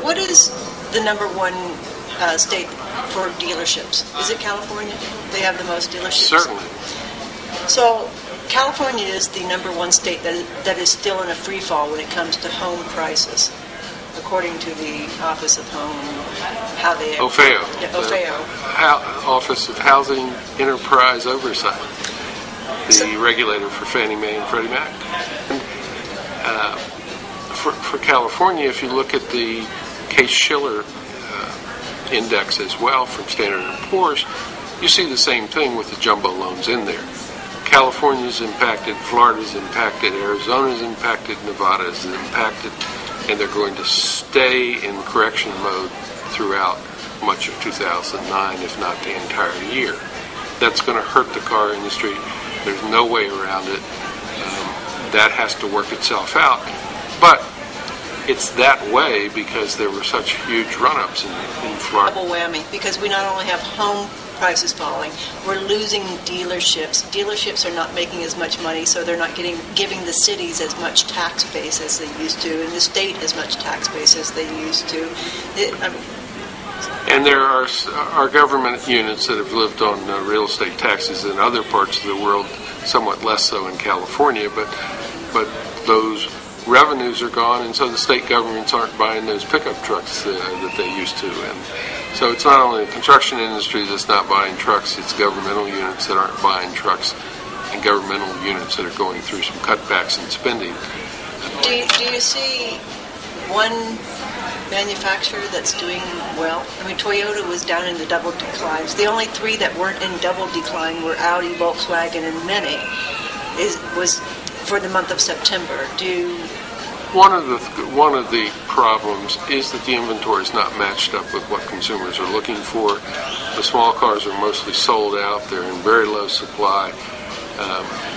What is the number one state for dealerships? Is it California? They have the most dealerships? Certainly. So California is the number one state that is still in a free fall when it comes to home prices, according to the Office of Home, how they... OFEO. Yeah, OFEO. Office of Housing Enterprise Oversight, the regulator for Fannie Mae and Freddie Mac. And, for California, if you look at the Case-Shiller index as well from Standard & Poor's, you see the same thing with the jumbo loans in there. California's impacted, Florida's impacted, Arizona's impacted, Nevada's impacted, and they're going to stay in correction mode throughout much of 2009, if not the entire year. That's going to hurt the car industry. There's no way around it. That has to work itself out. But it's that way because there were such huge run-ups in Florida. Double whammy, because we not only have home prices falling, we're losing dealerships. Dealerships are not making as much money, so they're not giving the cities as much tax base as they used to, and the state as much tax base as they used to. And there are government units that have lived on real estate taxes in other parts of the world, somewhat less so in California, but those revenues are gone, and so the state governments aren't buying those pickup trucks that they used to. And so it's not only the construction industry that's not buying trucks, it's governmental units that aren't buying trucks, and governmental units that are going through some cutbacks in spending. Do you see one manufacturer that's doing well? I mean, Toyota was down in the double declines. The only three that weren't in double decline were Audi, Volkswagen, and Mini. Was for the month of September. One of the problems is that the inventory is not matched up with what consumers are looking for. The small cars are mostly sold out. They're in very low supply.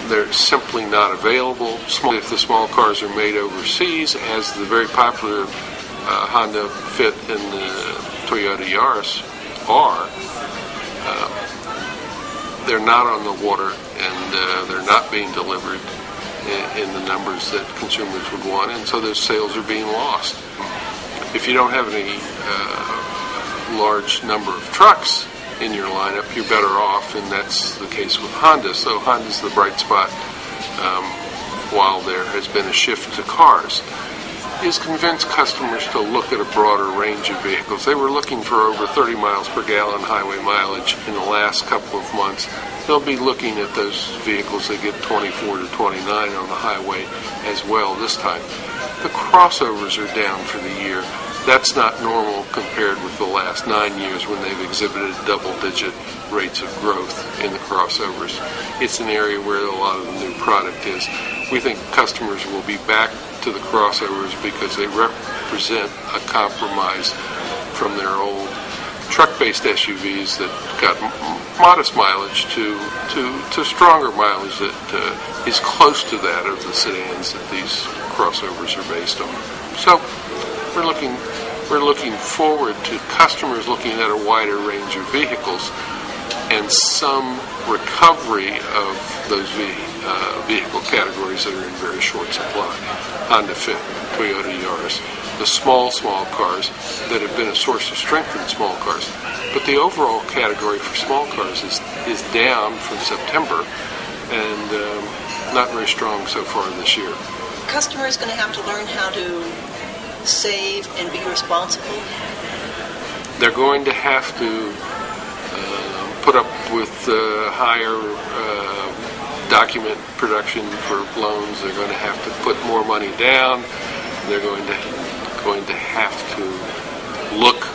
They're simply not available. If the small cars are made overseas, as the very popular Honda Fit and the Toyota Yaris are, they're not on the water, and they're not being delivered in the numbers that consumers would want, and so those sales are being lost. If you don't have any large number of trucks in your lineup, you're better off, and that's the case with Honda. So Honda's the bright spot while there has been a shift to cars. Is convince customers to look at a broader range of vehicles. They were looking for over 30 miles per gallon highway mileage in the last couple of months. They'll be looking at those vehicles that get 24 to 29 on the highway as well this time. The crossovers are down for the year. That's not normal compared with the last 9 years when they've exhibited double-digit rates of growth in the crossovers. It's an area where a lot of the new product is. We think customers will be back to the crossovers because they represent a compromise from their old truck-based SUVs that got modest mileage to stronger mileage that is close to that of the sedans that these crossovers are based on. So we're looking forward to customers looking at a wider range of vehicles and some recovery of those vehicle categories that are in very short supply. Honda Fit, Toyota Yaris, the small cars that have been a source of strength in small cars. But the overall category for small cars is down from September and not very strong so far this year. Customers going to have to learn how to save and be responsible. They're going to have to put up with higher document production for loans. They're going to have to put more money down. They're going to have to look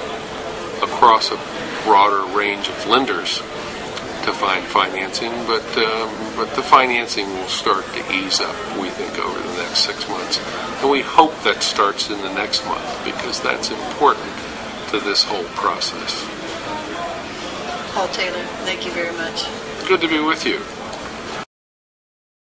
across a broader range of lenders to find financing, but the financing will start to ease up, we think, over the next 6 months. And we hope that starts in the next month because that's important to this whole process. Paul Taylor, thank you very much. Good to be with you.